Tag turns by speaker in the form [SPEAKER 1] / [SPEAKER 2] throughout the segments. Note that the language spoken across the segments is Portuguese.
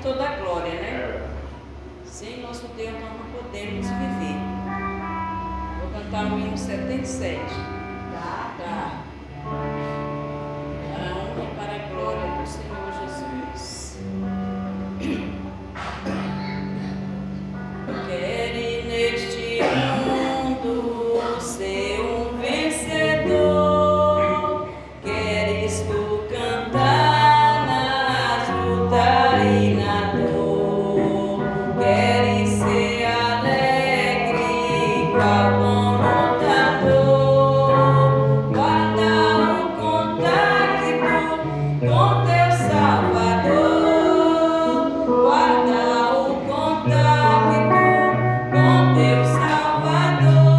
[SPEAKER 1] toda a glória, né? Sem nosso Deus nós não podemos viver. Vou cantar o hino 77. Tá. Para a honra e para a glória do Senhor Jesus. Quero neste mundo ser um vencedor. Queres tu cantar na luta e na dor. Queres ser alegre, qual bom lutador. Guarda um contato com teu Salvador. Guarda um contato com teu Salvador.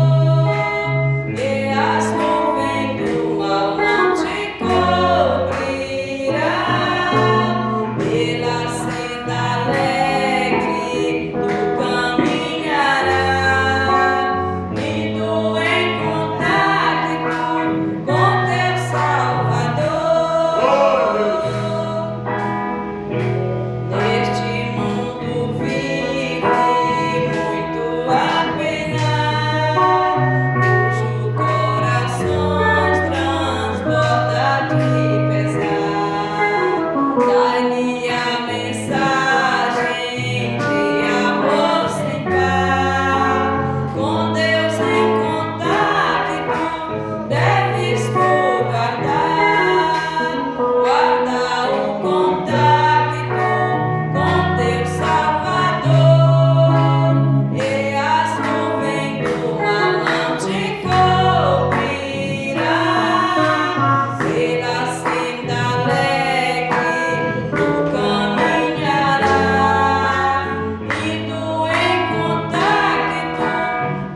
[SPEAKER 1] E as nuvens do mal não te cobrirão. Pela senda alegre tu caminharás, indo em contato com teu Salvador. Neste mundo vive muito a penar, cujo corações transborda de pesar. Dai-lhe a mensagem de amor sem par. Com Deus em contato deves tu guardar. Guarda o contato com teu Salvador. E as nuvens do mal não te cobrirão. Pela senda alegre tu caminharás, indo em contato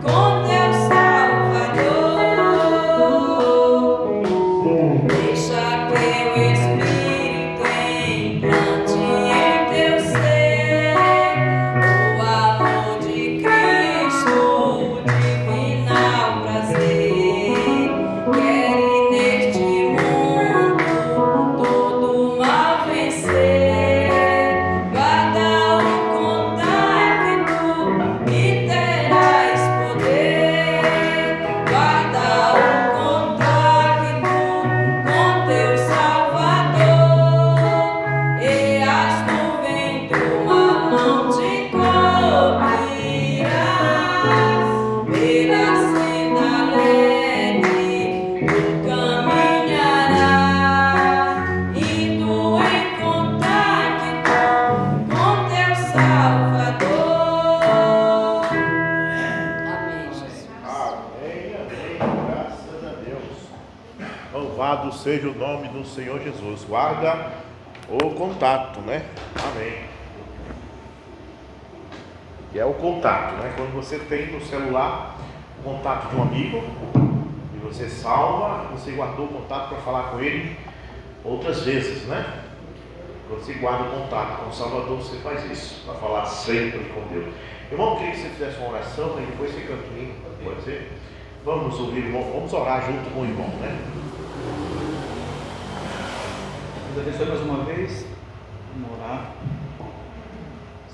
[SPEAKER 1] com teu Salvador. Deixa que o Espírito implante em teu ser o amor de Cristo, o divinal prazer. Quere neste mundo todo mal vencer. Guarda o contato e terás poder. Guarda o contato com teu Salvador. E as nuvens do mal não te cobrirão. Pela senda alegre tu caminharás, indo em contato com teu Salvador. Amém, Jesus.
[SPEAKER 2] Amém, amém. Graças a Deus. Louvado seja o nome do Senhor Jesus. Guarda o contato, né? Amém. Que é o contato, né? Quando você tem no celular o contato de um amigo e você salva, você guardou o contato para falar com ele outras vezes, né? Quando você guarda o contato com o Salvador, você faz isso, para falar sempre com Deus. Irmão, eu queria que você fizesse uma oração e depois você canta um hino, pode ser? Vamos ouvir, irmão, vamos orar junto com o irmão, né?
[SPEAKER 3] Deus abençoe mais uma vez. Vamos orar.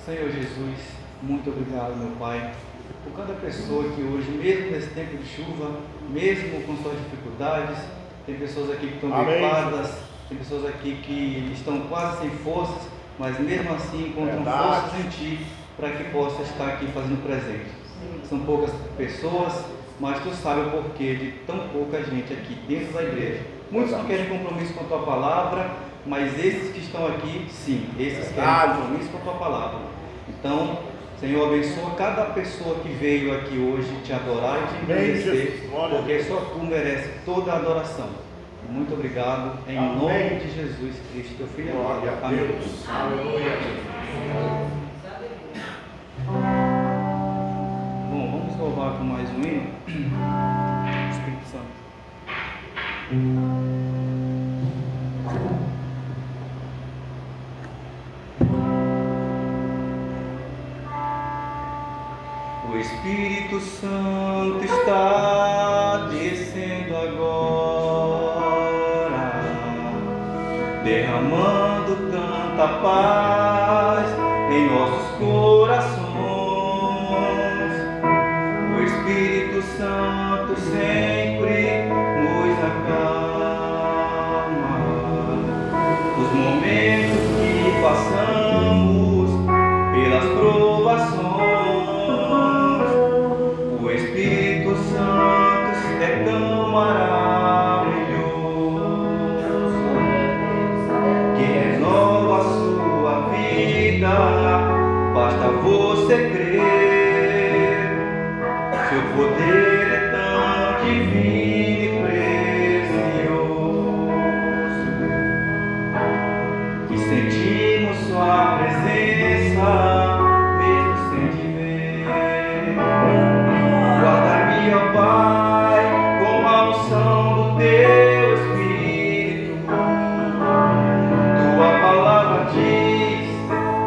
[SPEAKER 3] Senhor Jesus, muito obrigado, meu Pai, por cada pessoa que hoje, mesmo nesse tempo de chuva, mesmo com suas dificuldades, tem pessoas aqui que estão
[SPEAKER 2] Amém.
[SPEAKER 3] gripadas, tem pessoas aqui que estão quase sem forças, mas mesmo assim encontram
[SPEAKER 2] Verdade.
[SPEAKER 3] forças em Ti para que possa estar aqui fazendo presente. São poucas pessoas, mas Tu sabes o porquê de tão pouca gente aqui dentro da igreja. Muitos não querem compromisso com a Tua palavra, mas esses que estão aqui, sim, esses querem compromisso com a Tua palavra. Então, Senhor, abençoa cada pessoa que veio aqui hoje te adorar e te agradecer, porque só Tu merece toda a adoração. Muito obrigado, em
[SPEAKER 2] Amém.
[SPEAKER 3] nome de Jesus Cristo, Teu Filho amado.
[SPEAKER 2] Glória a
[SPEAKER 3] Amém.
[SPEAKER 2] Deus. Aleluia.
[SPEAKER 3] Bom, vamos louvar com mais um hino. Espírito Santo. O Espírito Santo está descendo agora, derramando tanta paz nossos corações. O Espírito Santo sempre nos acalma. Os momentos que passamos pelas provações, o Espírito Santo é tão maravilhoso que renova a sua vida. Basta você crer, seu poder é tão divino e precioso que sentimos sua presença mesmo sem te ver. Guarda-me, ó Pai, com a unção do teu Espírito. Tua palavra diz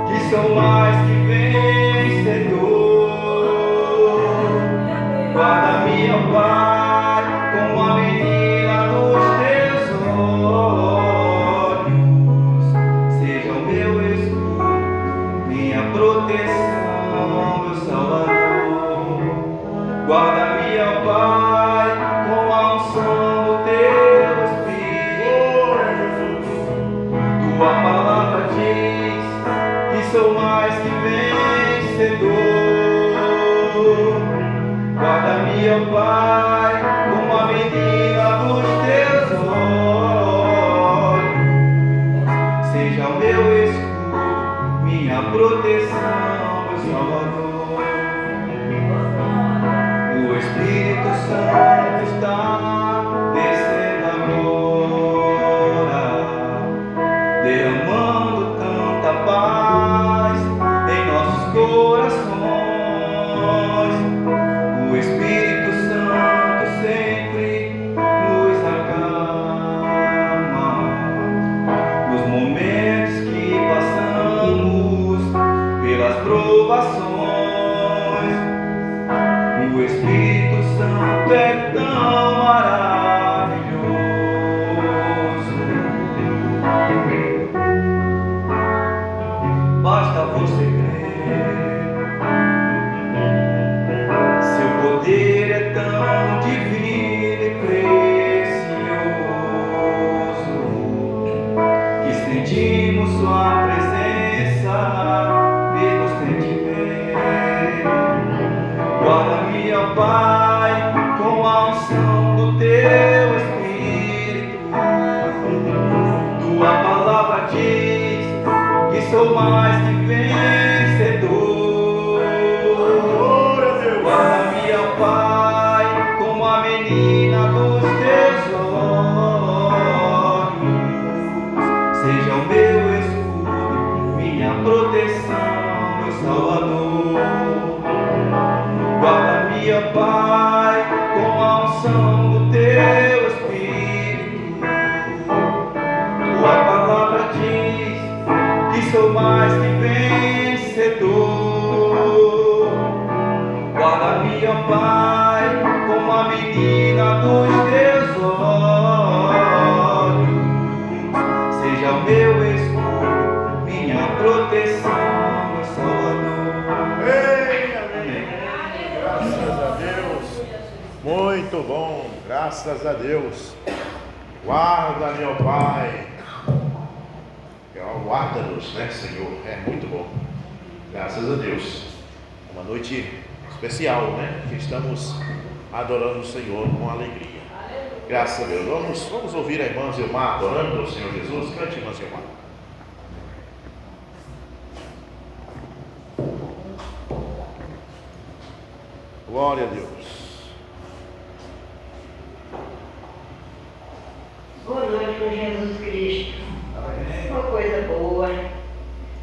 [SPEAKER 3] que sou mais que vencedor. Guarda-me, ó Pai, como a menina dos teus olhos. Seja o meu escudo, minha proteção, meu Salvador. Guarda-me, ó Pai, com a unção do teu Espírito. Tua palavra diz que sou mais que vencedor. Guarda-me, ó Pai, como a menina dos teus olhos. Seja o meu escudo, minha proteção, meu Salvador. O Espírito Santo está descendo agora, derramando tanta paz em nossos corações. O Espírito Santo sempre nos acalma nos momentos que passamos pelas provações. O Espírito Santo é tão maravilhoso. Basta você crer, seu poder é tão divino e precioso que sentimos sua presença mesmo sem te ver. Guarda-me, ó Pai, com a unção do teu Espírito. Tua palavra diz que sou mais que vencedor. Guarda-me, ó Pai, como a menina dos teus olhos. Seja o meu escudo, minha proteção, meu Salvador. Guarda-me, ó Pai, com a unção do teu Espírito. Tua palavra diz que sou mais que vencedor. Guarda-me, ó Pai, como a menina dos teus olhos. Seja o meu escudo, minha proteção, meu Salvador.
[SPEAKER 2] Amém. Graças a Deus. Muito bom, graças a Deus. Guarda-me, ó Pai. Guarda-nos, né, Senhor? É muito bom. Graças a Deus. Uma noite especial, né? Que estamos adorando o Senhor com alegria. Graças a Deus. Vamos ouvir a irmã Zilmar adorando o Senhor Jesus. Cante, irmã Zilmar. Glória a Deus.
[SPEAKER 4] Boa noite com Jesus Cristo. Uma coisa boa.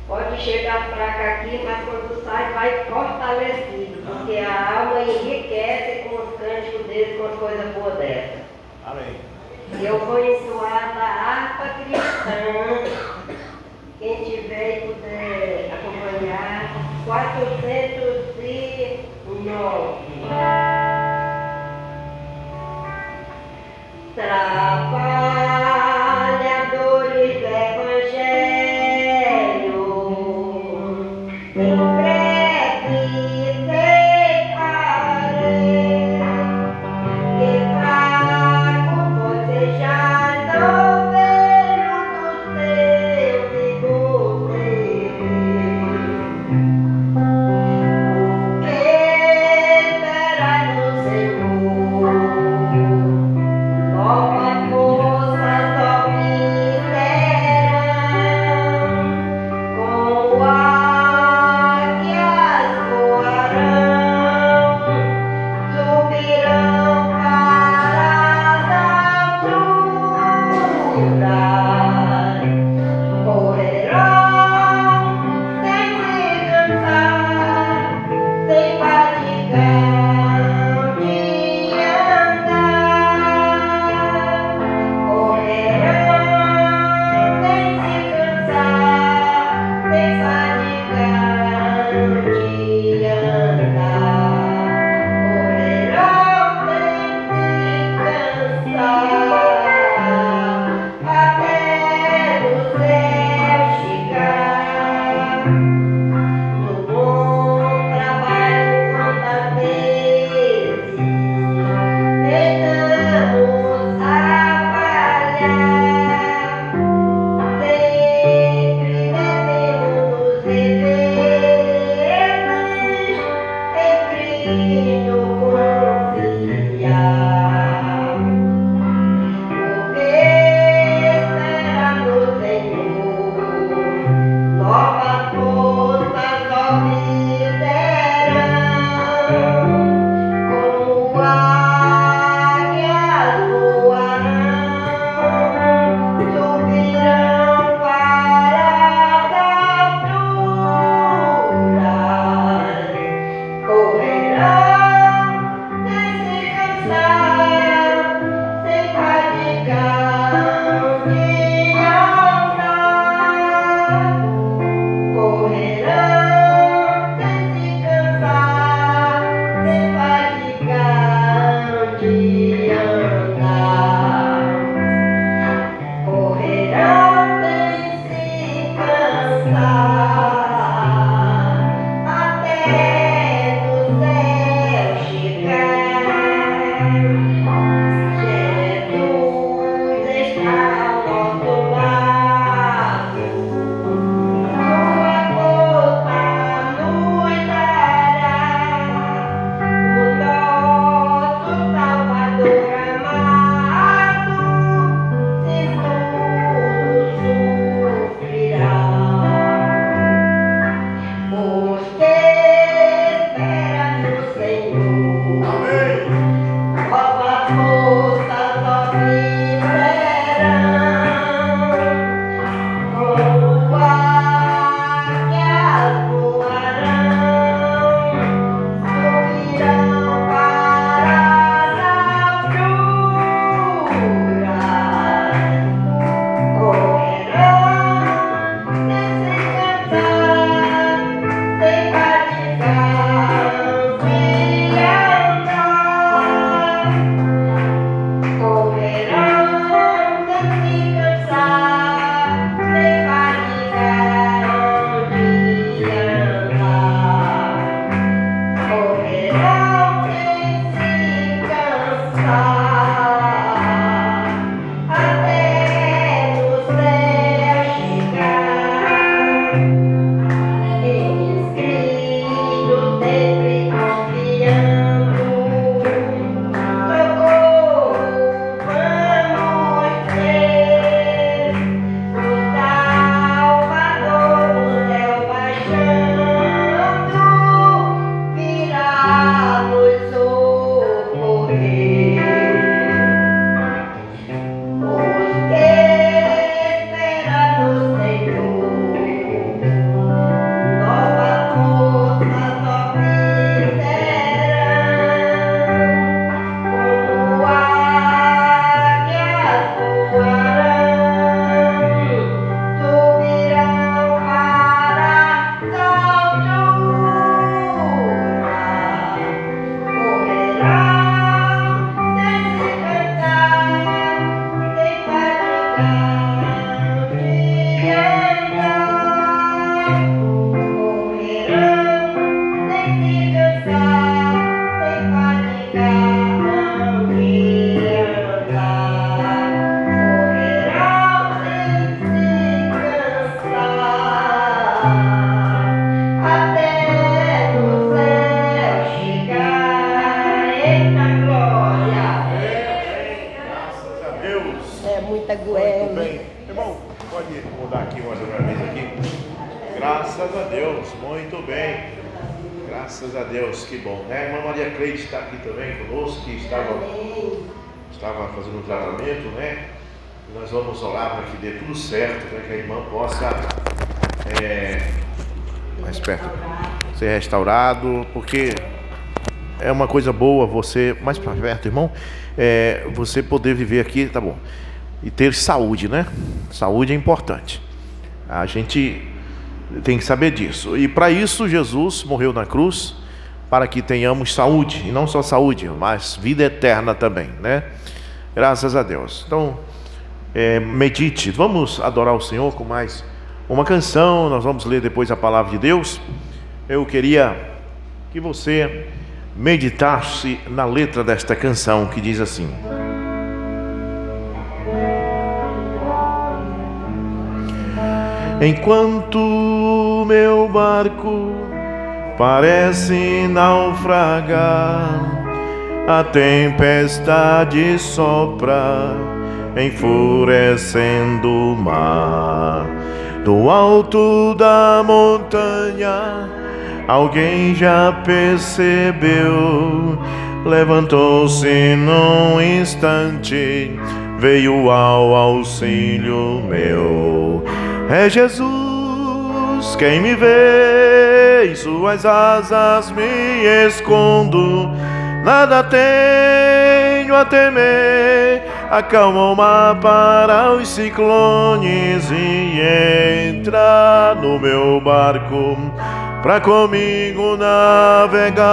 [SPEAKER 4] Pode chegar fraca aqui, mas quando sai vai fortalecido, porque a alma enriquece com os cânticos dele, com as coisas boas dessa.
[SPEAKER 2] Amém.
[SPEAKER 4] E eu vou entoar da harpa cristã. Quem tiver e puder acompanhar, 409. Trabalhadores do Evangelho,
[SPEAKER 2] Muito bem. Irmão, pode mudar aqui mais uma vez aqui. Graças a Deus, muito bem. Graças a Deus, que bom, né? A irmã Maria Cleide está aqui também conosco, que estava fazendo um tratamento, né? E nós vamos orar para que dê tudo certo, para que a irmã possa mais perto, ser restaurado, porque é uma coisa boa você, mais para perto, irmão, você poder viver aqui, tá bom, e ter saúde, né? Saúde é importante. A gente tem que saber disso. E para isso Jesus morreu na cruz, para que tenhamos saúde, e não só saúde, mas vida eterna também, né? Graças a Deus. Então, medite. Vamos adorar o Senhor com mais uma canção. Nós vamos ler depois a palavra de Deus. Eu queria que você meditasse na letra desta canção, que diz assim: enquanto meu barco parece naufragar, a tempestade sopra, enfurecendo o mar. Do alto da montanha, alguém já percebeu, levantou-se num instante, veio ao auxílio meu. É Jesus quem me vê, em suas asas me escondo, nada tem tenho a temer. Acalma o mar para os ciclones e entra no meu barco pra comigo navegar.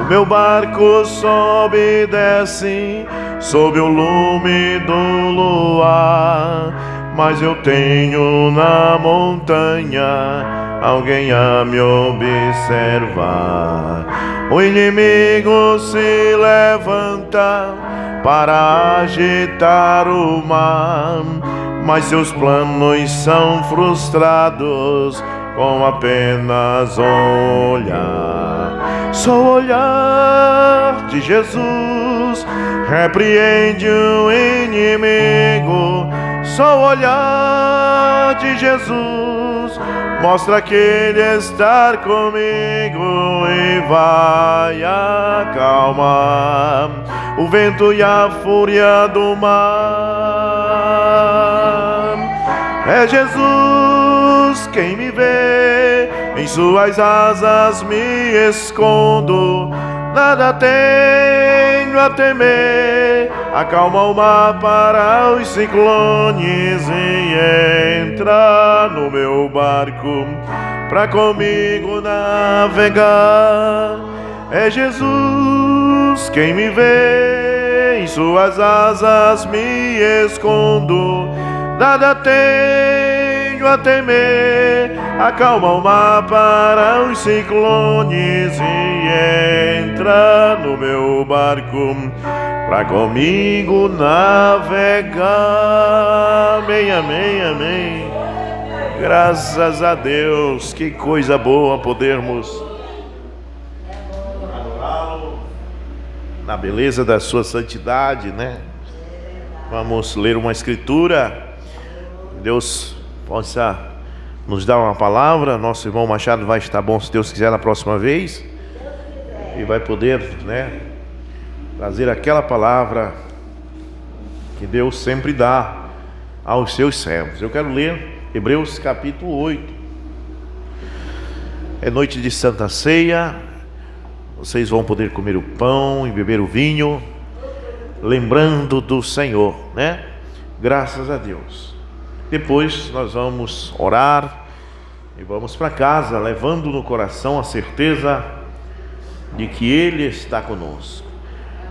[SPEAKER 2] O meu barco sobe e desce sob o lume do luar, mas eu tenho na montanha alguém a me observar. O inimigo se levanta para agitar o mar, mas seus planos são frustrados com apenas olhar. Só o olhar de Jesus repreende o inimigo. Só o olhar de Jesus mostra que Ele está comigo e vai acalmar o vento e a fúria do mar. É Jesus quem me vê, em suas asas me escondo, nada tenho a temer. Acalma o mar para os ciclones e entra no meu barco pra comigo navegar. É Jesus quem me vê, em suas asas me escondo, nada tenho a temer. Acalma o mar para os ciclones e entra no meu barco pra comigo navegar. Amém, amém, amém. Graças a Deus, que coisa boa podermos adorá-lo na beleza da sua santidade, né? Vamos ler uma escritura. Deus possa nos dar uma palavra. Nosso irmão Machado vai estar bom, se Deus quiser, na próxima vez, e vai poder, né, trazer aquela palavra que Deus sempre dá aos seus servos. Eu quero ler Hebreus capítulo 8. É noite de Santa Ceia. Vocês vão poder comer o pão e beber o vinho, lembrando do Senhor, né? Graças a Deus. Depois nós vamos orar e vamos para casa, levando no coração a certeza de que Ele está conosco.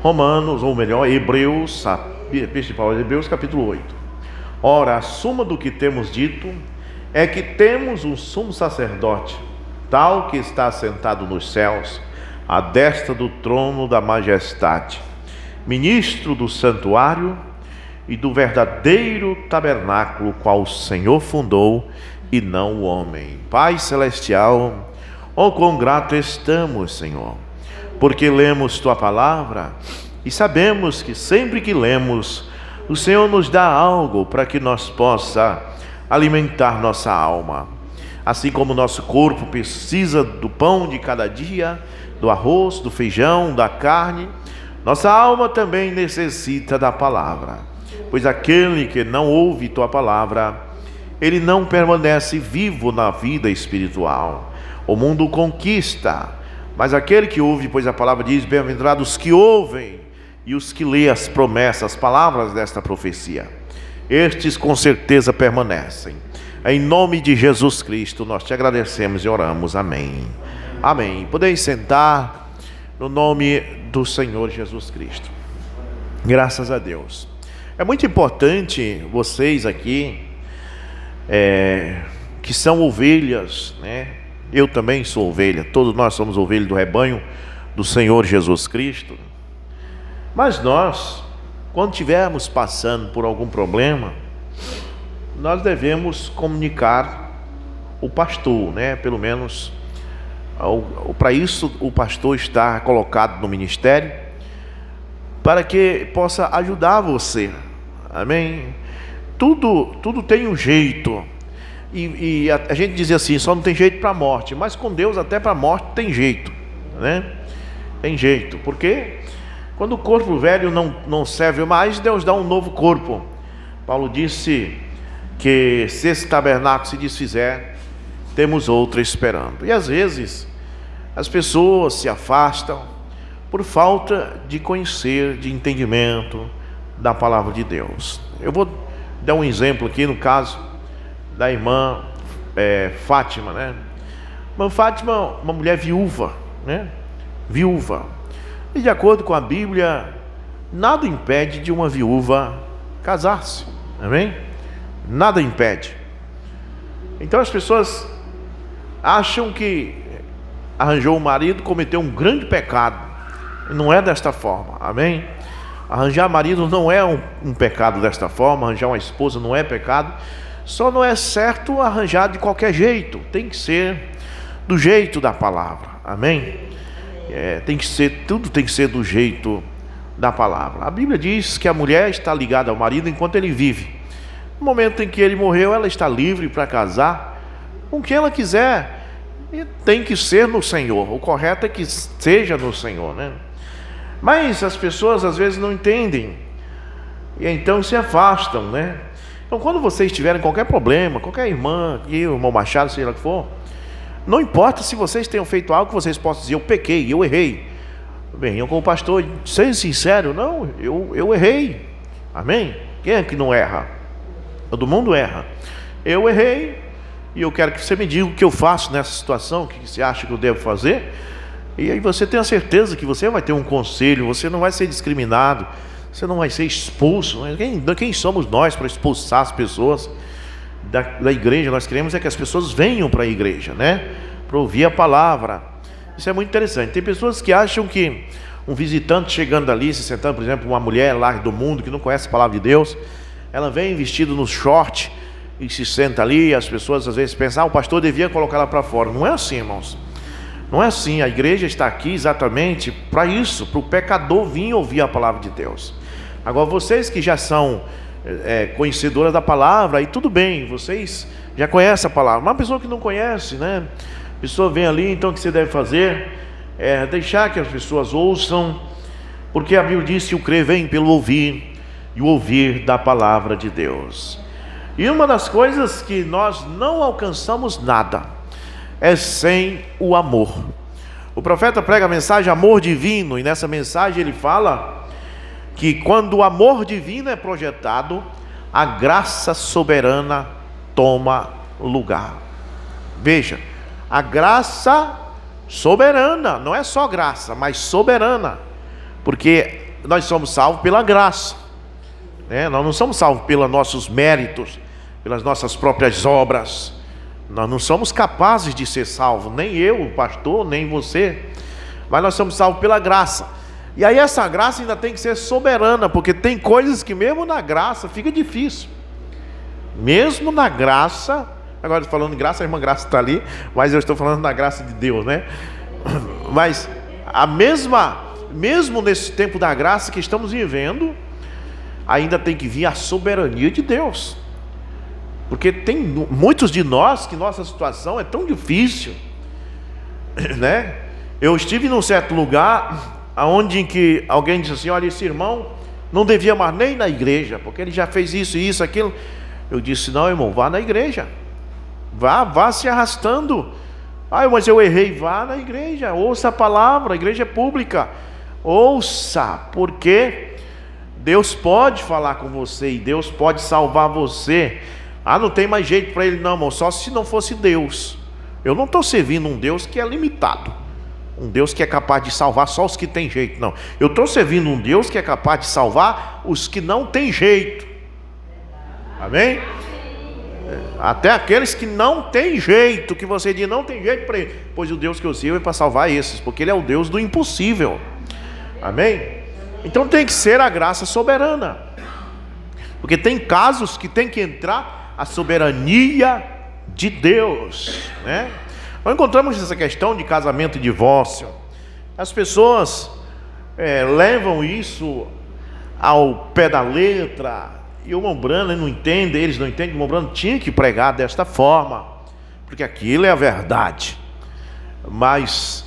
[SPEAKER 2] Romanos, ou melhor, Hebreus, a principal de Hebreus, capítulo 8. Ora, a suma do que temos dito é que temos um sumo sacerdote, tal que está assentado nos céus, à destra do trono da majestade, ministro do santuário e do verdadeiro tabernáculo, qual o Senhor fundou e não o homem. Pai celestial, oh, quão grato estamos, Senhor, porque lemos Tua palavra e sabemos que sempre que lemos, o Senhor nos dá algo para que nós possa alimentar nossa alma. Assim como nosso corpo precisa do pão de cada dia, do arroz, do feijão, da carne, nossa alma também necessita da palavra. Pois aquele que não ouve Tua palavra, ele não permanece vivo na vida espiritual. O mundo o conquista, mas aquele que ouve, pois a palavra diz, bem-aventurados os que ouvem e os que lêem as promessas, as palavras desta profecia. Estes com certeza permanecem. Em nome de Jesus Cristo, nós te agradecemos e oramos. Amém. Amém. Podeis sentar no nome do Senhor Jesus Cristo. Graças a Deus. É muito importante vocês aqui, que são ovelhas, né? Eu também sou ovelha, todos nós somos ovelhas do rebanho do Senhor Jesus Cristo. Mas nós, quando estivermos passando por algum problema, nós devemos comunicar o pastor, né? Pelo menos, para isso o pastor está colocado no ministério, para que possa ajudar você. Amém? Tudo tem um jeito. E a gente dizia assim, só não tem jeito para a morte, mas com Deus até para a morte tem jeito, né? Tem jeito, porque quando o corpo velho não serve mais, Deus dá um novo corpo. Paulo disse que se esse tabernáculo se desfizer, temos outro esperando. E às vezes as pessoas se afastam, por falta de conhecer, de entendimento da palavra de Deus. Eu vou dar um exemplo aqui no caso da irmã Fátima, né? Irmã Fátima, uma mulher viúva, né? Viúva. E de acordo com a Bíblia, nada impede de uma viúva casar-se, amém? Nada impede. Então as pessoas acham que arranjou um marido, cometeu um grande pecado. Não é desta forma, amém? Arranjar marido não é um pecado desta forma, arranjar uma esposa não é pecado, só não é certo arranjar de qualquer jeito, tem que ser do jeito da palavra, amém? Tudo tem que ser do jeito da palavra. A Bíblia diz que a mulher está ligada ao marido enquanto ele vive. No momento em que ele morreu, ela está livre para casar com quem ela quiser, e tem que ser no Senhor. O correto é que seja no Senhor, né? Mas as pessoas às vezes não entendem e então se afastam, né? Então quando vocês tiverem qualquer problema, qualquer irmã, o irmão Machado, seja lá o que for, não importa se vocês tenham feito algo que vocês possam dizer, eu pequei, eu errei. Bem, eu como pastor, seja sincero, não, eu errei, amém? Quem é que não erra? Todo mundo erra. Eu errei e eu quero que você me diga o que eu faço nessa situação, o que você acha que eu devo fazer. E aí você tem a certeza que você vai ter um conselho, você não vai ser discriminado, você não vai ser expulso. Quem somos nós para expulsar as pessoas da igreja? Nós queremos é que as pessoas venham para a igreja, né? Para ouvir a palavra. Isso é muito interessante. Tem pessoas que acham que um visitante chegando ali, se sentando, por exemplo, uma mulher lá do mundo que não conhece a palavra de Deus, ela vem vestida no short e se senta ali, e as pessoas às vezes pensam, o pastor devia colocar ela para fora. Não é assim, irmãos. Não é assim. A igreja está aqui exatamente para isso, para o pecador vir ouvir a palavra de Deus. Agora, vocês que já são conhecedoras da palavra, aí tudo bem, vocês já conhecem a palavra. Mas uma pessoa que não conhece, né? A pessoa vem ali, então o que você deve fazer é deixar que as pessoas ouçam, porque a Bíblia diz que o crer vem pelo ouvir, e o ouvir da palavra de Deus. E uma das coisas que nós não alcançamos nada é sem o amor. O profeta prega a mensagem amor divino, e nessa mensagem ele fala que quando o amor divino é projetado, a graça soberana toma lugar. Veja, a graça soberana, não é só graça, mas soberana, porque nós somos salvos pela graça, né? Nós não somos salvos pelos nossos méritos, pelas nossas próprias obras. Nós não somos capazes de ser salvos, nem eu, o pastor, nem você, mas nós somos salvos pela graça. E aí essa graça ainda tem que ser soberana, porque tem coisas que mesmo na graça fica difícil. Mesmo na graça, agora falando de graça, a irmã Graça está ali, mas eu estou falando da graça de Deus, né? Mas mesmo nesse tempo da graça que estamos vivendo, ainda tem que vir a soberania de Deus. Porque tem muitos de nós que nossa situação é tão difícil, né? Eu estive num certo lugar onde que alguém disse assim, olha, esse irmão não devia mais nem ir na igreja, porque ele já fez isso, isso, aquilo. Eu disse, não, irmão, vá na igreja. Vá se arrastando. Mas eu errei. Vá na igreja, ouça a palavra, a igreja é pública. Ouça, porque Deus pode falar com você e Deus pode salvar você. Não tem mais jeito para ele não, irmão, só se não fosse Deus. Eu não estou servindo um Deus que é limitado, um Deus que é capaz de salvar só os que tem jeito, não. Eu estou servindo um Deus que é capaz de salvar os que não tem jeito. Amém? Até aqueles que não tem jeito, que você diz não tem jeito para ele, pois o Deus que eu sirvo é para salvar esses, porque ele é o Deus do impossível. Amém? Então tem que ser a graça soberana, porque tem casos que tem que entrar a soberania de Deus, né? Nós encontramos essa questão de casamento e divórcio. As pessoas levam isso ao pé da letra. E o irmão Branham não entende, eles não entendem que o irmão Branham tinha que pregar desta forma, porque aquilo é a verdade. Mas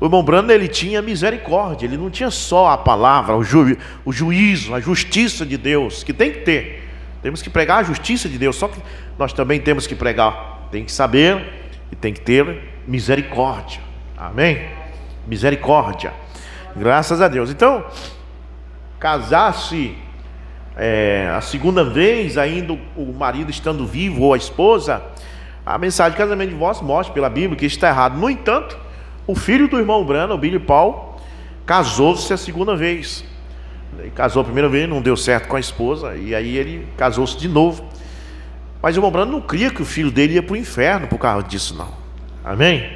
[SPEAKER 2] o irmão Branham, ele tinha misericórdia, ele não tinha só a palavra, o juízo, a justiça de Deus, que tem que ter. Temos que pregar a justiça de Deus, só que nós também temos que pregar, tem que saber e tem que ter misericórdia. Amém? Misericórdia. Graças a Deus. Então, casar-se a segunda vez, ainda o marido estando vivo ou a esposa, a mensagem de casamento de divórcio mostra pela Bíblia que isso está errado. No entanto, o filho do irmão Branham, o Billy Paul, casou-se a segunda vez. Ele casou a primeira vez, não deu certo com a esposa, e aí ele casou-se de novo. Mas o irmão Branham não cria que o filho dele ia para o inferno por causa disso, não. Amém?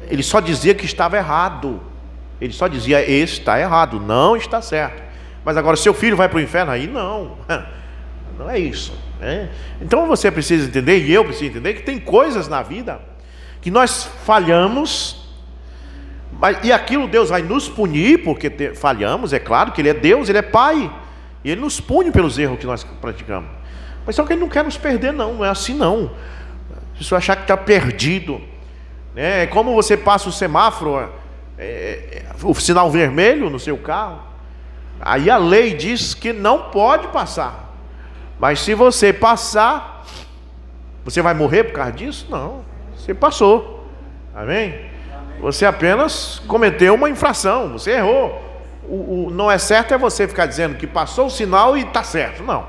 [SPEAKER 2] Ele só dizia que estava errado. Ele só dizia: está errado, não está certo. Mas agora, seu filho vai para o inferno? Aí não. Não é isso, né? Então você precisa entender, e eu preciso entender, que tem coisas na vida que nós falhamos, e aquilo Deus vai nos punir porque falhamos. É claro que Ele é Deus, Ele é Pai, e Ele nos pune pelos erros que nós praticamos. Mas só que Ele não quer nos perder, não é assim não. Se você achar que está perdido, né? É como você passa o semáforo, o sinal vermelho no seu carro, aí a lei diz que não pode passar, mas se você passar, você vai morrer por causa disso? Não, você passou, amém? Você apenas cometeu uma infração, você errou. Não é certo você ficar dizendo que passou o sinal e está certo, não.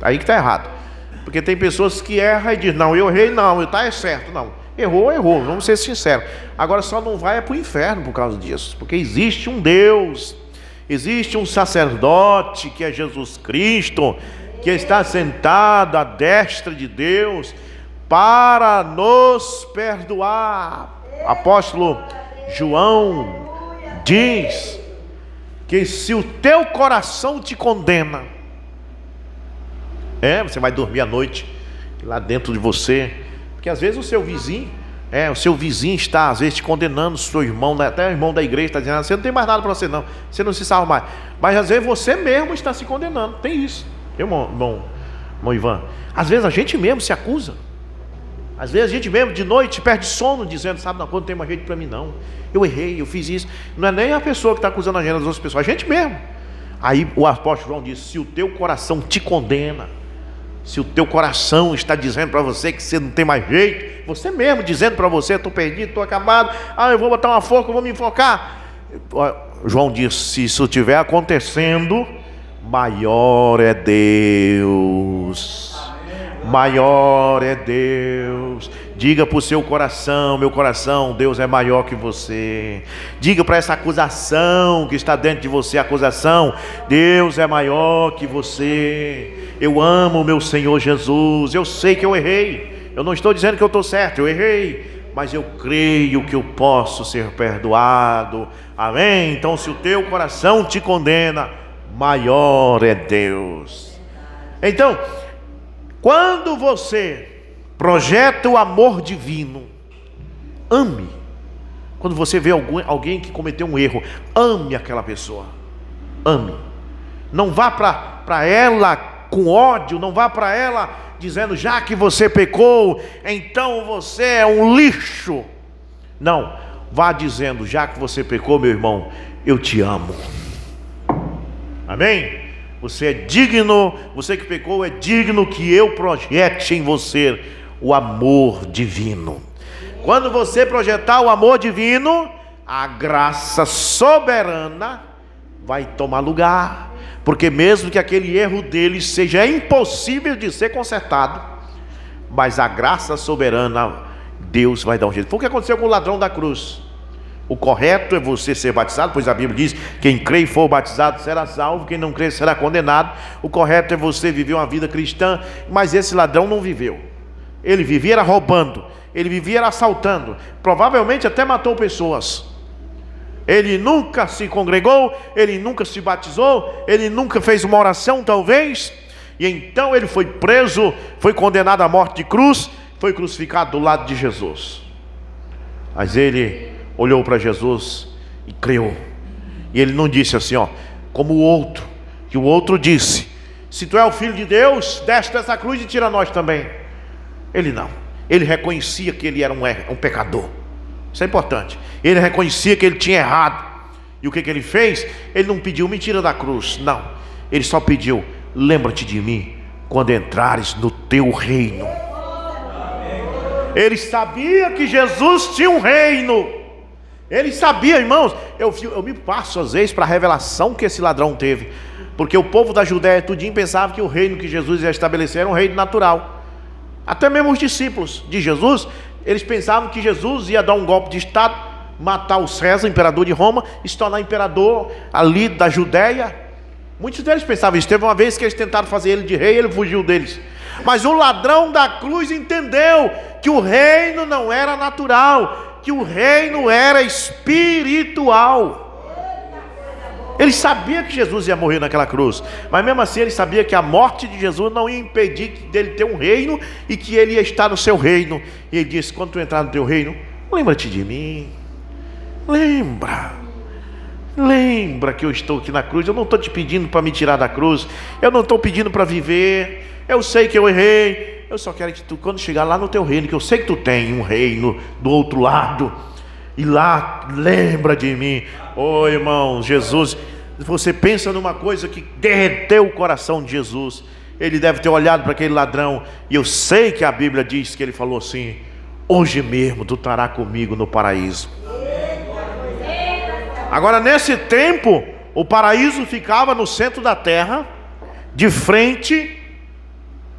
[SPEAKER 2] Aí que está errado. Porque tem pessoas que erram e dizem: não, eu errei, não, está certo. Não, errou, vamos ser sinceros. Agora só não vai para o inferno por causa disso, porque existe um Deus, existe um sacerdote que é Jesus Cristo, que está sentado à destra de Deus para nos perdoar. Apóstolo João diz que se o teu coração te condena, você vai dormir à noite lá dentro de você, porque às vezes o seu vizinho está às vezes te condenando, seu irmão, até o irmão da igreja está dizendo: você não tem mais nada para você não, você não se salva mais. Mas às vezes você mesmo está se condenando, tem isso, irmão Ivan. Às vezes a gente mesmo se acusa, às vezes a gente mesmo de noite perde sono dizendo: sabe, não tem mais jeito para mim não, eu errei, eu fiz isso. Não é nem a pessoa que está acusando a gente, das outras pessoas, a gente mesmo. Aí o apóstolo João diz: se o teu coração te condena, se o teu coração está dizendo para você que você não tem mais jeito, você mesmo dizendo para você: estou perdido, estou acabado, eu vou botar uma forca, eu vou me enfocar. João diz: se isso estiver acontecendo, maior é Deus, maior é Deus. Diga para o seu coração: meu coração, Deus é maior que você. Diga para essa acusação que está dentro de você, acusação: Deus é maior que você. Eu amo o meu Senhor Jesus, eu sei que eu errei, eu não estou dizendo que eu estou certo, eu errei, mas eu creio que eu posso ser perdoado, amém? Então, se o teu coração te condena, maior é Deus. Então, quando você projeta o amor divino, ame. Quando você vê alguém que cometeu um erro, ame aquela pessoa, ame. Não vá para ela com ódio, não vá para ela dizendo: já que você pecou, então você é um lixo. Não, vá dizendo: já que você pecou, meu irmão, eu te amo, amém? Você é digno, você que pecou é digno que eu projete em você o amor divino. Quando você projetar o amor divino, a graça soberana vai tomar lugar, porque mesmo que aquele erro dele seja impossível de ser consertado, mas a graça soberana, Deus vai dar um jeito. Foi o que aconteceu com o ladrão da cruz. O correto é você ser batizado, pois a Bíblia diz: quem crê e for batizado será salvo, quem não crê será condenado. O correto é você viver uma vida cristã, mas esse ladrão não viveu. Ele vivia era roubando, ele vivia era assaltando, provavelmente até matou pessoas. Ele nunca se congregou, ele nunca se batizou, ele nunca fez uma oração talvez, e então ele foi preso, foi condenado à morte de cruz, foi crucificado do lado de Jesus. Mas ele olhou para Jesus e creu, e ele não disse assim, como o outro, que o outro disse: se tu é o Filho de Deus, desce dessa cruz e tira nós também. Ele não, ele reconhecia que ele era um pecador. Isso é importante. Ele reconhecia que ele tinha errado. E o que ele fez? Ele não pediu: me tira da cruz. Não, ele só pediu: lembra-te de mim quando entrares no teu reino. Ele sabia que Jesus tinha um reino, Ele sabia, irmãos. Eu me passo às vezes para a revelação que esse ladrão teve, porque o povo da Judéia tudinho pensava que o reino que Jesus ia estabelecer era um reino natural. Até mesmo os discípulos de Jesus, eles pensavam que Jesus ia dar um golpe de estado, matar o César, imperador de Roma, e se tornar imperador ali da Judéia. Muitos deles pensavam isso. Teve uma vez que eles tentaram fazer ele de rei, ele fugiu deles. Mas o ladrão da cruz entendeu que o reino não era natural, que o reino era espiritual. Ele sabia que Jesus ia morrer naquela cruz, mas mesmo assim ele sabia que a morte de Jesus não ia impedir dele ter um reino e que ele ia estar no seu reino. E ele disse: quando tu entrar no teu reino, lembra-te de mim. Lembra que eu estou aqui na cruz. Eu não estou te pedindo para me tirar da cruz, eu não estou pedindo para viver. Eu sei que eu errei, eu só quero que tu, quando chegar lá no teu reino, que eu sei que tu tem um reino do outro lado, e lá lembra de mim. Oh, irmão, Jesus, você pensa numa coisa que derreteu o coração de Jesus. Ele deve ter olhado para aquele ladrão, e eu sei que a Bíblia diz que ele falou assim: hoje mesmo tu estarás comigo no paraíso. Agora, nesse tempo, o paraíso ficava no centro da terra, de frente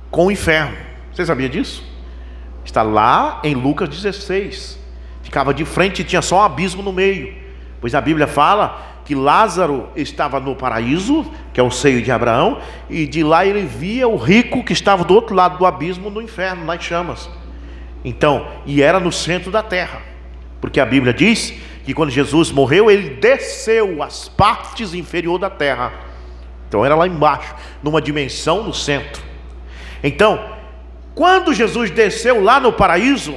[SPEAKER 2] com o inferno. Você sabia disso? Está lá em Lucas 16. Ficava de frente e tinha só um abismo no meio, pois a Bíblia fala que Lázaro estava no paraíso, que é o seio de Abraão, e de lá ele via o rico que estava do outro lado do abismo, no inferno, nas chamas. Então, e era no centro da terra, porque a Bíblia diz que quando Jesus morreu, ele desceu às partes inferiores da terra. Então era lá embaixo, numa dimensão no centro. Então, quando Jesus desceu lá no paraíso,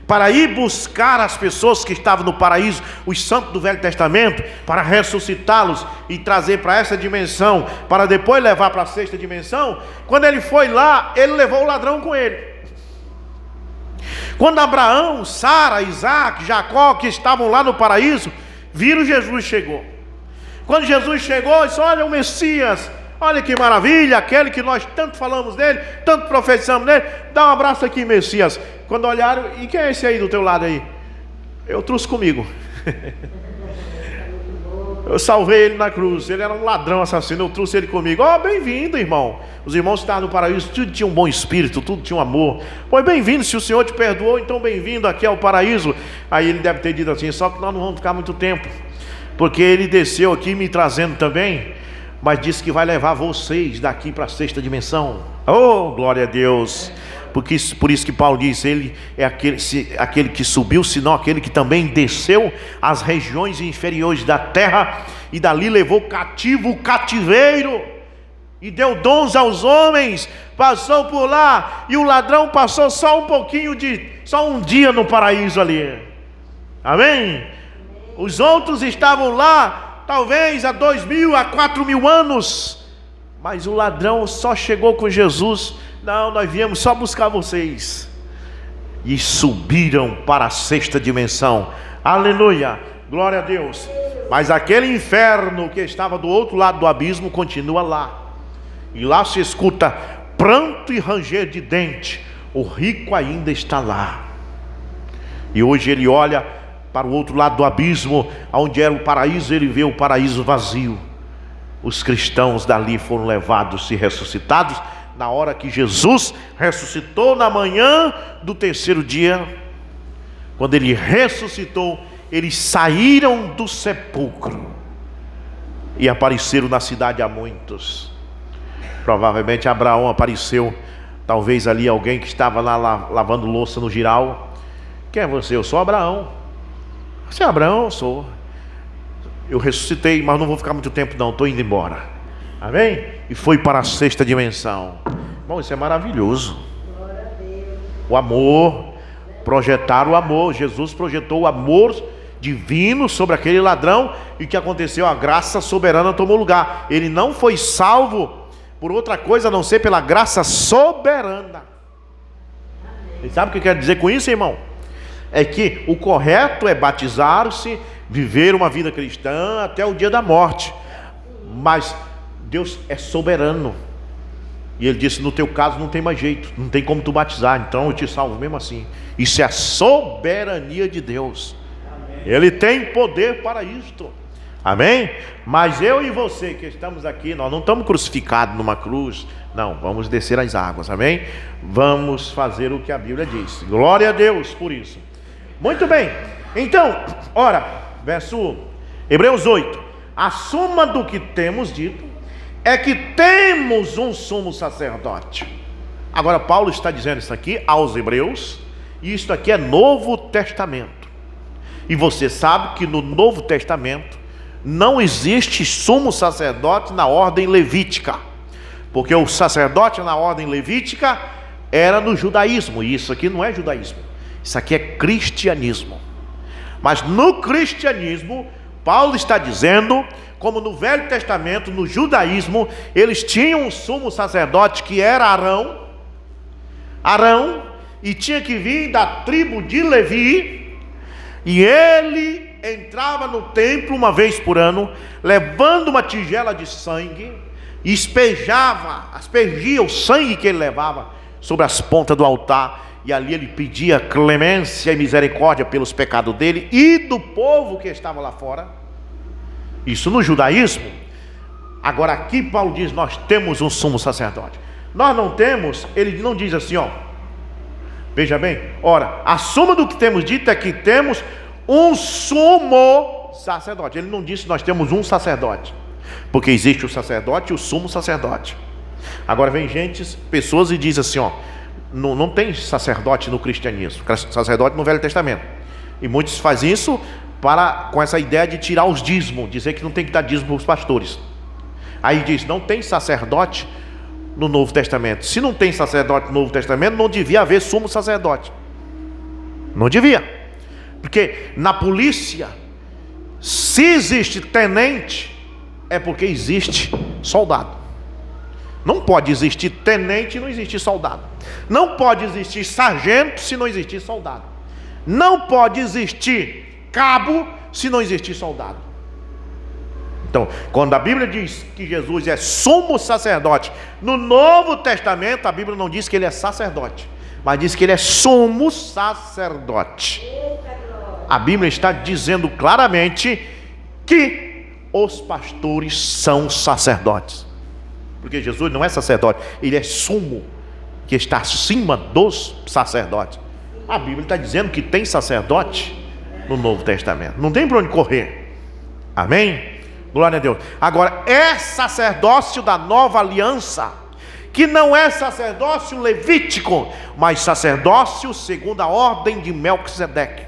[SPEAKER 2] para ir buscar as pessoas que estavam no paraíso, os santos do Velho Testamento, para ressuscitá-los e trazer para essa dimensão, para depois levar para a sexta dimensão, quando ele foi lá, ele levou o ladrão com ele. Quando Abraão, Sara, Isaac, Jacó, que estavam lá no paraíso, viram Jesus chegou. Quando Jesus chegou, disse: olha o Messias, olha que maravilha, aquele que nós tanto falamos dele, tanto profetizamos dele, dá um abraço aqui, Messias. Quando olharam: e quem é esse aí do teu lado aí? Eu trouxe comigo. Eu salvei ele na cruz, ele era um ladrão assassino, eu trouxe ele comigo. Oh, bem-vindo, irmão. Os irmãos que estavam no paraíso, tudo tinha um bom espírito, tudo tinha um amor. Pois bem-vindo, se o Senhor te perdoou, então bem-vindo aqui ao paraíso. Aí ele deve ter dito assim: só que nós não vamos ficar muito tempo, porque ele desceu aqui me trazendo também, mas disse que vai levar vocês daqui para a sexta dimensão. Oh, glória a Deus. Porque por isso que Paulo diz: ele é aquele que subiu, senão aquele que também desceu às regiões inferiores da terra, e dali levou cativo o cativeiro, e deu dons aos homens. Passou por lá, e o ladrão passou só só um dia no paraíso ali. Amém? Os outros estavam lá talvez há 2.000, há 4.000 anos, mas o ladrão só chegou com Jesus: não, nós viemos só buscar vocês. E subiram para a sexta dimensão. Aleluia, glória a Deus. Mas aquele inferno que estava do outro lado do abismo continua lá, e lá se escuta pranto e ranger de dente. O rico ainda está lá, e hoje ele olha para o outro lado do abismo, onde era o paraíso, ele vê o paraíso vazio. Os cristãos dali foram levados e ressuscitados na hora que Jesus ressuscitou, na manhã do terceiro dia. Quando ele ressuscitou, eles saíram do sepulcro e apareceram na cidade a muitos. Provavelmente Abraão apareceu, talvez ali alguém que estava lá lavando louça no giral. Quem é você? Eu sou Abraão. Você é Abraão? Eu sou. Eu ressuscitei, mas não vou ficar muito tempo não, estou indo embora. Amém? E foi para a sexta dimensão. Bom, isso é maravilhoso. O amor, projetar o amor. Jesus projetou o amor divino sobre aquele ladrão, e o que aconteceu? A graça soberana tomou lugar. Ele não foi salvo por outra coisa a não ser pela graça soberana. Você sabe o que quer dizer com isso, irmão? É que o correto é batizar-se, viver uma vida cristã até o dia da morte, mas Deus é soberano, e Ele disse: no teu caso não tem mais jeito, não tem como tu batizar, então eu te salvo mesmo assim. Isso é a soberania de Deus. Ele tem poder para isto. Amém? Mas eu e você que estamos aqui, nós não estamos crucificados numa cruz. Não, vamos descer as águas. Amém? Vamos fazer o que a Bíblia diz. Glória a Deus por isso. Muito bem. Então, ora, verso Hebreus 8. A suma do que temos dito é que temos um sumo sacerdote. Agora Paulo está dizendo isso aqui aos hebreus, e isso aqui é Novo Testamento. E você sabe que no Novo Testamento não existe sumo sacerdote na ordem levítica, porque o sacerdote na ordem levítica era no judaísmo, e isso aqui não é judaísmo, isso aqui é cristianismo. Mas no cristianismo, Paulo está dizendo, como no Velho Testamento, no judaísmo, eles tinham um sumo sacerdote que era Arão, e tinha que vir da tribo de Levi, e ele entrava no templo uma vez por ano, levando uma tigela de sangue, e aspergia o sangue que ele levava sobre as pontas do altar, e ali ele pedia clemência e misericórdia pelos pecados dele e do povo que estava lá fora. Isso no judaísmo. Agora aqui Paulo diz, nós temos um sumo sacerdote. Nós não temos, ele não diz assim, ó, veja bem, ora, a suma do que temos dito é que temos um sumo sacerdote. Ele não disse nós temos um sacerdote, porque existe o sacerdote e o sumo sacerdote. Agora vem pessoas e diz assim, ó, não tem sacerdote no cristianismo, sacerdote no Velho Testamento. E muitos fazem isso com essa ideia de tirar os dízimos, dizer que não tem que dar dízimo para os pastores. Aí diz, não tem sacerdote no Novo Testamento. Se não tem sacerdote no Novo Testamento, não devia haver sumo sacerdote. Não devia. Porque na polícia, se existe tenente, é porque existe soldado. Não pode existir tenente e não existir soldado. Não pode existir sargento se não existir soldado. Não pode existir cabo se não existir soldado. Então, quando a Bíblia diz que Jesus é sumo sacerdote, no Novo Testamento a Bíblia não diz que ele é sacerdote, mas diz que ele é sumo sacerdote. A Bíblia está dizendo claramente que os pastores são sacerdotes, porque Jesus não é sacerdote, ele é sumo, que está acima dos sacerdotes. A Bíblia está dizendo que tem sacerdote no Novo Testamento, não tem para onde correr. Amém? Glória a Deus. Agora, é sacerdócio da nova aliança, que não é sacerdócio levítico, mas sacerdócio segundo a ordem de Melquisedeque.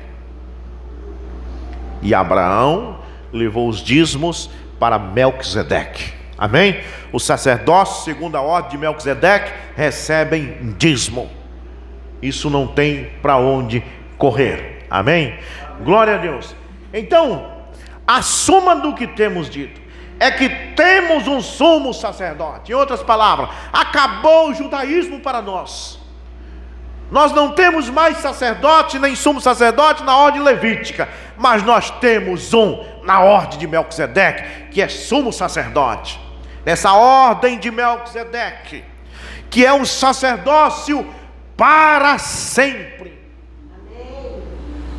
[SPEAKER 2] E Abraão levou os dízimos para Melquisedeque. Amém? O sacerdócio segundo a ordem de Melquisedeque recebem dízimo. Isso não tem para onde correr. Amém? Glória a Deus. Então, a suma do que temos dito é que temos um sumo sacerdote. Em outras palavras, acabou o judaísmo para nós. Nós não temos mais sacerdote nem sumo sacerdote na ordem levítica, mas nós temos um na ordem de Melquisedeque, que é sumo sacerdote. Nessa ordem de Melquisedeque, que é um sacerdócio para sempre. Amém.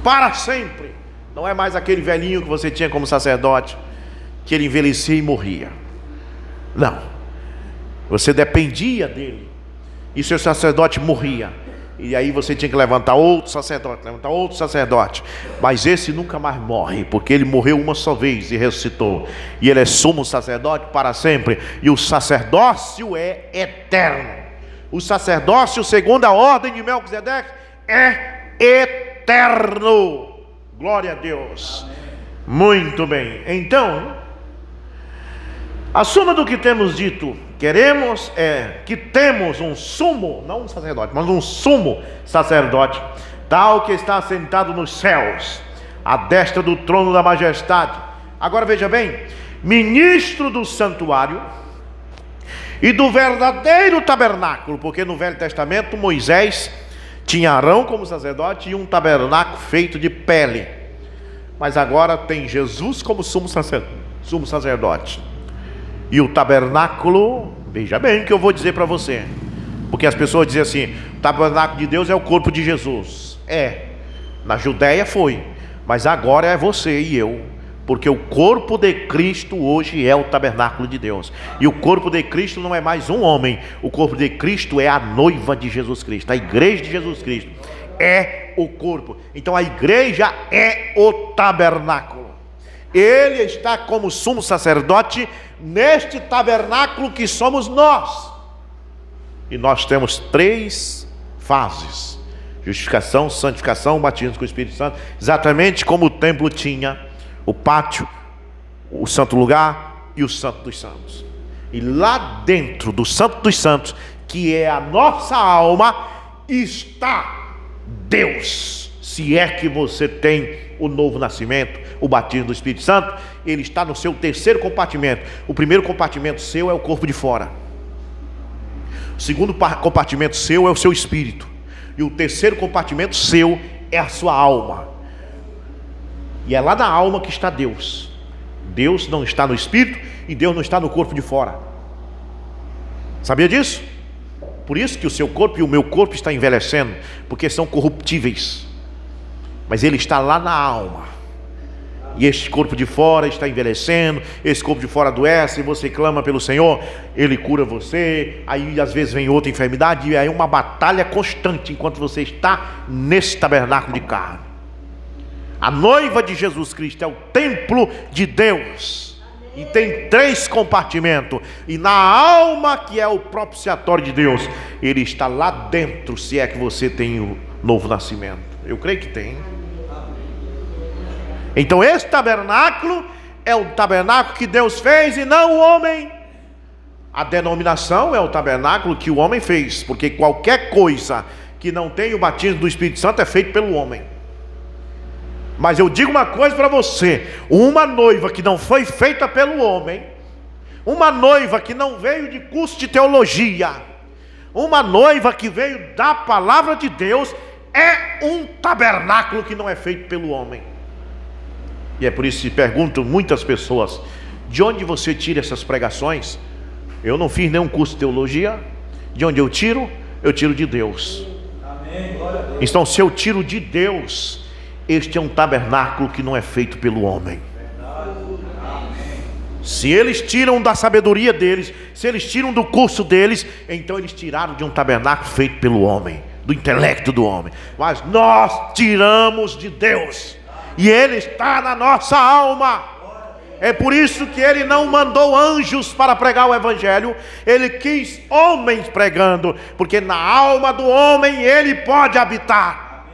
[SPEAKER 2] Para sempre. Não é mais aquele velhinho que você tinha como sacerdote, que ele envelhecia e morria. Não. Você dependia dele, e seu sacerdote morria, e aí você tinha que levantar outro sacerdote, mas esse nunca mais morre, porque ele morreu uma só vez e ressuscitou, e ele é sumo sacerdote para sempre, e o sacerdócio é eterno. O sacerdócio segundo a ordem de Melquisedeque é eterno. Glória a Deus. Muito bem. Então, a suma do que temos dito, queremos que temos um sumo, não um sacerdote, mas um sumo sacerdote, tal que está sentado nos céus, à destra do trono da majestade. Agora veja bem, ministro do santuário e do verdadeiro tabernáculo, porque no Velho Testamento Moisés tinha Arão como sacerdote e um tabernáculo feito de pele, mas agora tem Jesus como sumo sacerdote. E o tabernáculo, veja bem o que eu vou dizer para você, porque as pessoas dizem assim, o tabernáculo de Deus é o corpo de Jesus. Na Judéia foi, mas agora é você e eu, porque o corpo de Cristo hoje é o tabernáculo de Deus. E o corpo de Cristo não é mais um homem, o corpo de Cristo é a noiva de Jesus Cristo, a igreja de Jesus Cristo é o corpo. Então a igreja é o tabernáculo. Ele está como sumo sacerdote neste tabernáculo que somos nós. E nós temos 3 fases: justificação, santificação, batismo com o Espírito Santo, exatamente como o templo tinha o pátio, o santo lugar e o santo dos santos. E lá dentro do santo dos santos, que é a nossa alma, está Deus. Se é que você tem o novo nascimento, o batismo do Espírito Santo, ele está no seu terceiro compartimento. O primeiro compartimento seu é o corpo de fora. O segundo compartimento seu é o seu espírito. E o terceiro compartimento seu é a sua alma. E é lá na alma que está Deus. Deus não está no espírito e Deus não está no corpo de fora. Sabia disso? Por isso que o seu corpo e o meu corpo estão envelhecendo, porque são corruptíveis. Mas ele está lá na alma. E este corpo de fora está envelhecendo, esse corpo de fora adoece, e você clama pelo Senhor, Ele cura você. Aí às vezes vem outra enfermidade, e aí uma batalha constante enquanto você está nesse tabernáculo de carne. A noiva de Jesus Cristo é o templo de Deus, e tem 3 compartimentos. E na alma, que é o propiciatório de Deus, Ele está lá dentro, se é que você tem o novo nascimento. Eu creio que tem. Então esse tabernáculo é o tabernáculo que Deus fez e não o homem. A denominação é o tabernáculo que o homem fez, porque qualquer coisa que não tem o batismo do Espírito Santo é feito pelo homem. Mas eu digo uma coisa para você: uma noiva que não foi feita pelo homem, uma noiva que não veio de curso de teologia, uma noiva que veio da palavra de Deus, é um tabernáculo que não é feito pelo homem. E é por isso que perguntam muitas pessoas: de onde você tira essas pregações? Eu não fiz nenhum curso de teologia. De onde eu tiro? Eu tiro de Deus. Amém. Então, se eu tiro de Deus, este é um tabernáculo que não é feito pelo homem. Se eles tiram da sabedoria deles, se eles tiram do curso deles, então eles tiraram de um tabernáculo feito pelo homem, do intelecto do homem. Mas nós tiramos de Deus, e Ele está na nossa alma. É por isso que Ele não mandou anjos para pregar o Evangelho. Ele quis homens pregando, porque na alma do homem Ele pode habitar.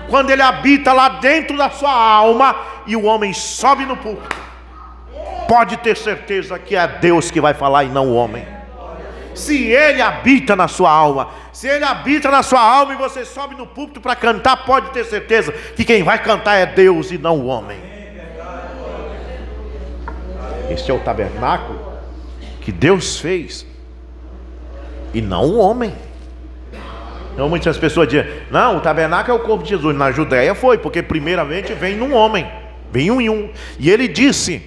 [SPEAKER 2] Quando Ele habita lá dentro da sua alma e o homem sobe no púlpito, pode ter certeza que é Deus que vai falar e não o homem. Se Ele habita na sua alma, se Ele habita na sua alma e você sobe no púlpito para cantar, pode ter certeza que quem vai cantar é Deus e não o homem. Este é o tabernáculo que Deus fez e não o homem. Então muitas pessoas dizem: não, o tabernáculo é o corpo de Jesus. Na Judéia foi, porque primeiramente vem num homem, vem um em um. E Ele disse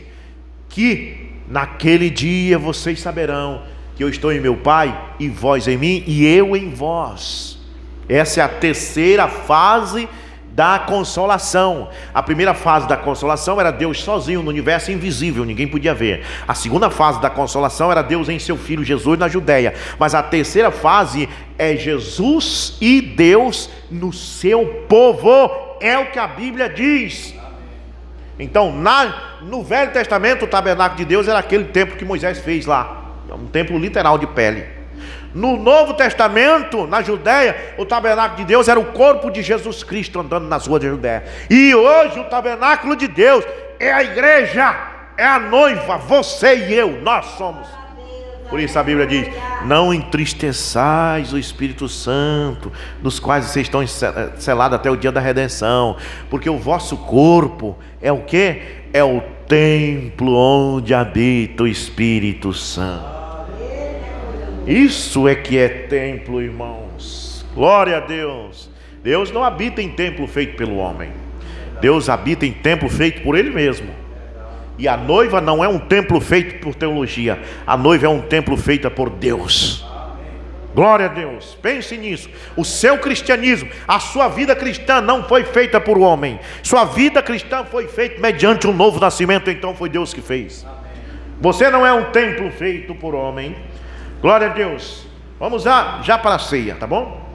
[SPEAKER 2] que naquele dia vocês saberão que eu estou em meu Pai, e vós em mim, e eu em vós. Essa é a terceira fase da consolação. A primeira fase da consolação era Deus sozinho no universo invisível, ninguém podia ver. A segunda fase da consolação era Deus em seu Filho Jesus na Judéia. Mas a terceira fase é Jesus e Deus no seu povo. É o que a Bíblia diz. Então no Velho Testamento, o tabernáculo de Deus era aquele templo que Moisés fez lá, um templo literal de pele. No Novo Testamento, na Judéia, o tabernáculo de Deus era o corpo de Jesus Cristo andando nas ruas da Judéia. E hoje o tabernáculo de Deus é a igreja, é a noiva, você e eu, nós somos. Por isso a Bíblia diz: não entristeçais o Espírito Santo, dos quais vocês estão selados até o dia da redenção, porque o vosso corpo é o quê? É o templo onde habita o Espírito Santo. Isso é que é templo, irmãos. Glória a Deus. Deus não habita em templo feito pelo homem. Deus habita em templo feito por Ele mesmo. E a noiva não é um templo feito por teologia. A noiva é um templo feito por Deus. Glória a Deus, pense nisso. O seu cristianismo, a sua vida cristã não foi feita por homem. Sua vida cristã foi feita mediante um novo nascimento, então foi Deus que fez. Você não é um templo feito por homem. Glória a Deus. Vamos lá, já para a ceia, tá bom?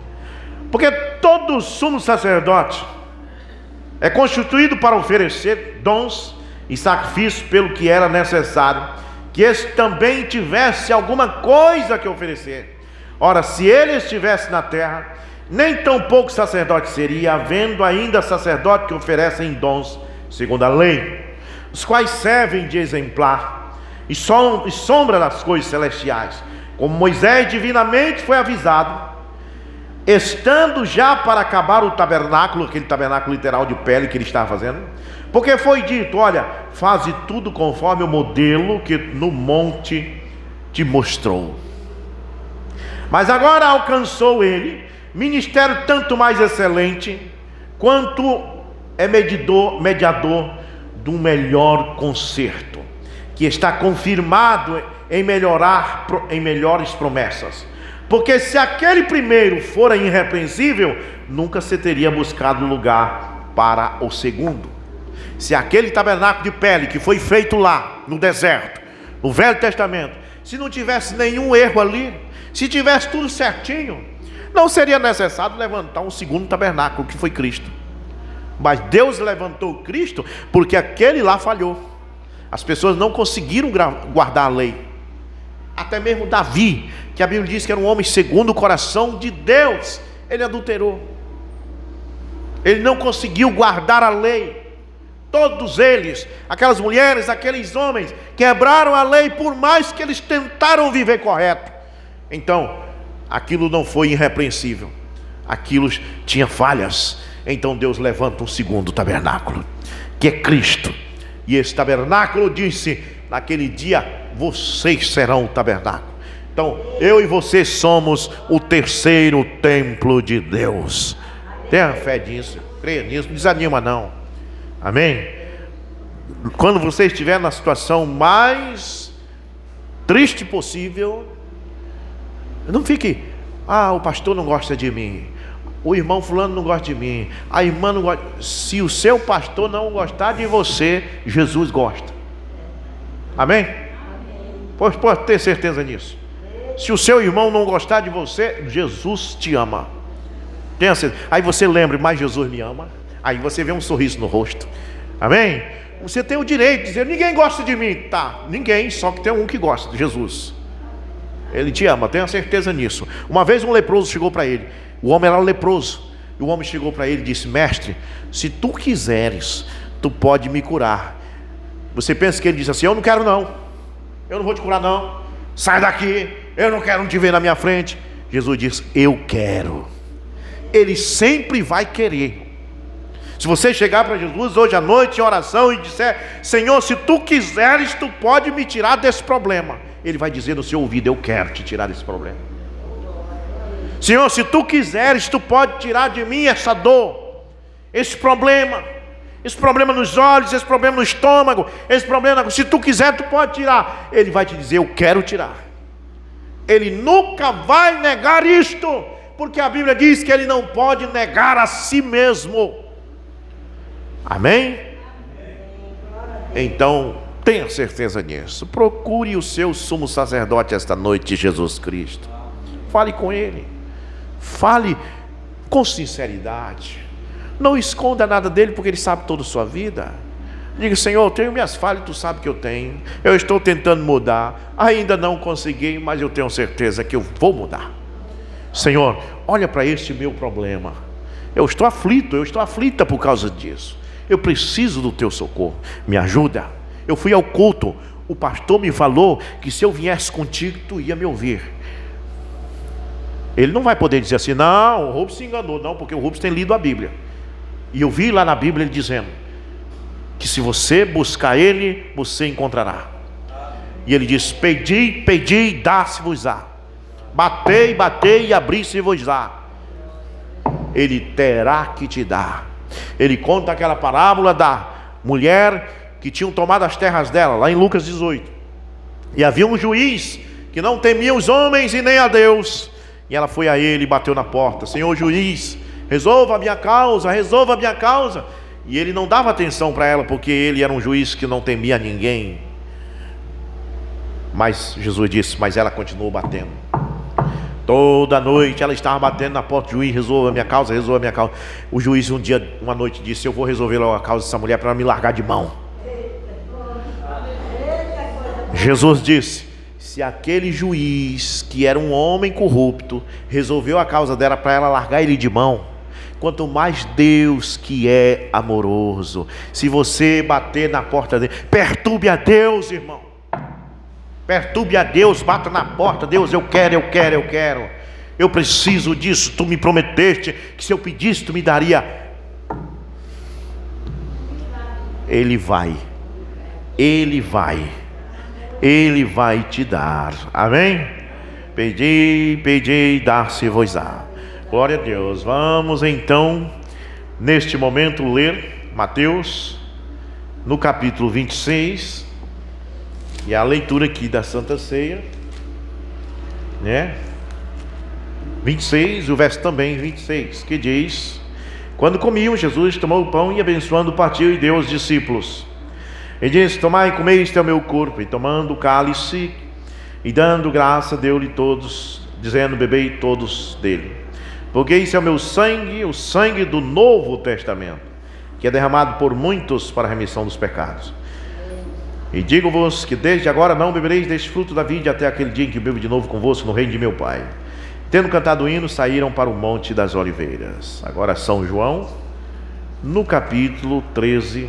[SPEAKER 2] Porque todo sumo sacerdote é constituído para oferecer dons e sacrifícios pelo que era necessário, que este também tivesse alguma coisa que oferecer. Ora, se ele estivesse na terra, nem tão pouco sacerdote seria, havendo ainda sacerdote que oferecem dons segundo a lei, os quais servem de exemplar e sombra das coisas celestiais, como Moisés divinamente foi avisado, estando já para acabar o tabernáculo, aquele tabernáculo literal de pele que ele estava fazendo, porque foi dito: olha, faze tudo conforme o modelo que no monte te mostrou. Mas agora alcançou ele ministério tanto mais excelente, quanto é mediador de um melhor concerto, que está confirmado em melhores promessas. Porque se aquele primeiro fora irrepreensível, nunca se teria buscado lugar para o segundo. Se aquele tabernáculo de pele que foi feito lá no deserto, no Velho Testamento, se não tivesse nenhum erro ali, se tivesse tudo certinho, não seria necessário levantar um segundo tabernáculo, que foi Cristo. Mas Deus levantou Cristo porque aquele lá falhou. As pessoas não conseguiram guardar a lei. Até mesmo Davi, que a Bíblia diz que era um homem segundo o coração de Deus, ele adulterou. Ele não conseguiu guardar a lei. Todos eles, aquelas mulheres, aqueles homens, quebraram a lei por mais que eles tentaram viver correto. Então, aquilo não foi irrepreensível, aquilo tinha falhas. Então Deus levanta um segundo tabernáculo, que é Cristo. E esse tabernáculo disse: naquele dia vocês serão o tabernáculo. Então eu e você somos o terceiro templo de Deus. Tenha fé nisso, creia nisso, não desanima não. Amém? Quando você estiver na situação mais triste possível, não fique: o pastor não gosta de mim, o irmão fulano não gosta de mim, a irmã não gosta. Se o seu pastor não gostar de você, Jesus gosta. Amém? Pois pode ter certeza nisso. Se o seu irmão não gostar de você, Jesus te ama. Tenha certeza. Aí você lembra: mas Jesus me ama. Aí você vê um sorriso no rosto. Amém? Você tem o direito de dizer: ninguém gosta de mim. Tá, ninguém, só que tem um que gosta, de Jesus. Ele te ama, tenha certeza nisso. Uma vez um leproso chegou para ele. O homem era leproso. E o homem chegou para ele e disse: mestre, se tu quiseres, tu pode me curar. Você pensa que ele disse assim: eu não quero não, eu não vou te curar não, sai daqui, eu não quero te ver na minha frente. Jesus disse: eu quero. Ele sempre vai querer. Se você chegar para Jesus hoje à noite em oração e disser: Senhor, se tu quiseres, tu pode me tirar desse problema, Ele vai dizer no seu ouvido: eu quero te tirar desse problema. Senhor, se tu quiseres, tu pode tirar de mim essa dor, esse problema nos olhos, esse problema no estômago, esse problema, se tu quiser, tu pode tirar. Ele vai te dizer: eu quero tirar. Ele nunca vai negar isto, porque a Bíblia diz que ele não pode negar a si mesmo. Amém? Então, tenha certeza nisso. Procure o seu sumo sacerdote esta noite, Jesus Cristo. Fale com ele. Fale com sinceridade. Não esconda nada dele, porque ele sabe toda a sua vida. Diga: Senhor, eu tenho minhas falhas, tu sabe que eu tenho. Eu estou tentando mudar, ainda não consegui, mas eu tenho certeza que eu vou mudar. Senhor, olha para este meu problema. Eu estou aflito, eu estou aflita por causa disso. Eu preciso do teu socorro, me ajuda. Eu fui ao culto, o pastor me falou que se eu viesse contigo, tu ia me ouvir. Ele não vai poder dizer assim: não, o Rubens se enganou. Não, porque o Rubens tem lido a Bíblia. E eu vi lá na Bíblia ele dizendo que se você buscar ele, você encontrará. E ele diz: pedi, pedi, dá-se-vos-á. Batei, batei e abri-se-vos-á. Ele terá que te dar. Ele conta aquela parábola da mulher que tinham tomado as terras dela, lá em Lucas 18. E havia um juiz que não temia os homens e nem a Deus. E ela foi a ele e bateu na porta: Senhor juiz, resolva a minha causa, resolva a minha causa. E ele não dava atenção para ela, porque ele era um juiz que não temia ninguém. Mas Jesus disse, mas ela continuou batendo. Toda noite ela estava batendo na porta do juiz: resolva a minha causa, resolva a minha causa. O juiz uma noite disse: eu vou resolver a causa dessa mulher para ela me largar de mão. Jesus disse: se aquele juiz, que era um homem corrupto, resolveu a causa dela para ela largar ele de mão, quanto mais Deus, que é amoroso. Se você bater na porta dele, perturbe a Deus, irmão. Perturbe a Deus, bata na porta: Deus, eu quero, eu preciso disso, tu me prometeste que se eu pedisse tu me daria. Ele vai te dar. Amém? Pedi, dar-se-vos-á. Glória a Deus. Vamos então neste momento ler Mateus no capítulo 26. E a leitura aqui da Santa Ceia, né? 26, o verso também 26, que diz: quando comiam, Jesus tomou o pão e, abençoando, partiu e deu aos discípulos. E disse: tomai e comei, este é o meu corpo. E tomando o cálice e dando graça, deu-lhe todos, dizendo: bebei todos dele, porque isso é o meu sangue, o sangue do Novo Testamento, que é derramado por muitos para a remissão dos pecados. E digo-vos que desde agora não bebereis deste fruto da vide, até aquele dia em que bebo de novo convosco no reino de meu Pai. Tendo cantado o hino, saíram para o Monte das Oliveiras. Agora São João, no capítulo 13,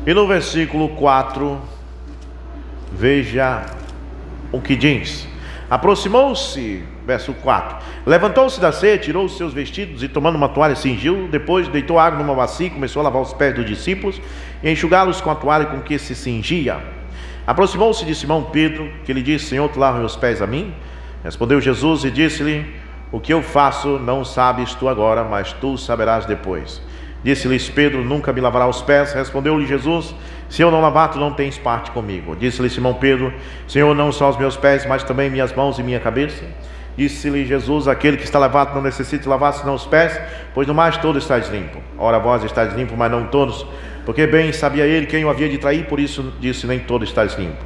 [SPEAKER 2] e no versículo 4, veja o que diz. Aproximou-se, verso 4, levantou-se da ceia, tirou os seus vestidos e, tomando uma toalha, cingiu. Depois deitou água numa bacia e começou a lavar os pés dos discípulos e enxugá-los com a toalha com que se cingia. Aproximou-se de Simão Pedro, que lhe disse: Senhor, tu lavas meus pés a mim? Respondeu Jesus e disse-lhe: o que eu faço não sabes tu agora, mas tu saberás depois. Disse-lhes Pedro: nunca me lavará os pés. Respondeu-lhe Jesus: se eu não lavar, tu não tens parte comigo. Disse-lhe Simão Pedro: Senhor, não só os meus pés, mas também minhas mãos e minha cabeça. Disse-lhe Jesus: aquele que está lavado não necessita lavar senão os pés, pois no mais todo estáis limpo. Ora, vós estáis limpo, mas não todos, porque bem sabia ele quem o havia de trair, por isso disse: nem todos estáis limpo.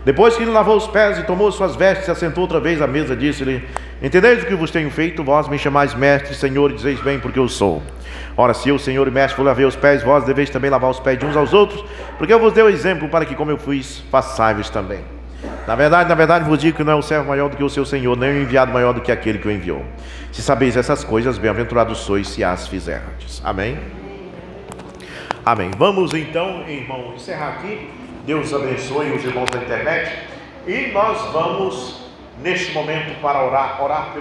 [SPEAKER 2] Depois que ele lavou os pés e tomou suas vestes, se assentou outra vez à mesa, disse-lhe: entendeis o que vos tenho feito? Vós me chamais mestre, Senhor, e dizeis bem, porque eu sou. Ora, se eu, Senhor e mestre, vos lavei os pés, vós deveis também lavar os pés de uns aos outros, porque eu vos dei o exemplo para que, como eu fiz, façais também. Na verdade vos digo que não é o servo maior do que o seu Senhor, nem o enviado maior do que aquele que o enviou. Se sabeis essas coisas, bem-aventurados sois se as fizerdes. Amém? Amém. Vamos então, irmão, encerrar aqui. Deus abençoe os irmãos da internet. E nós vamos, neste momento, para orar pelo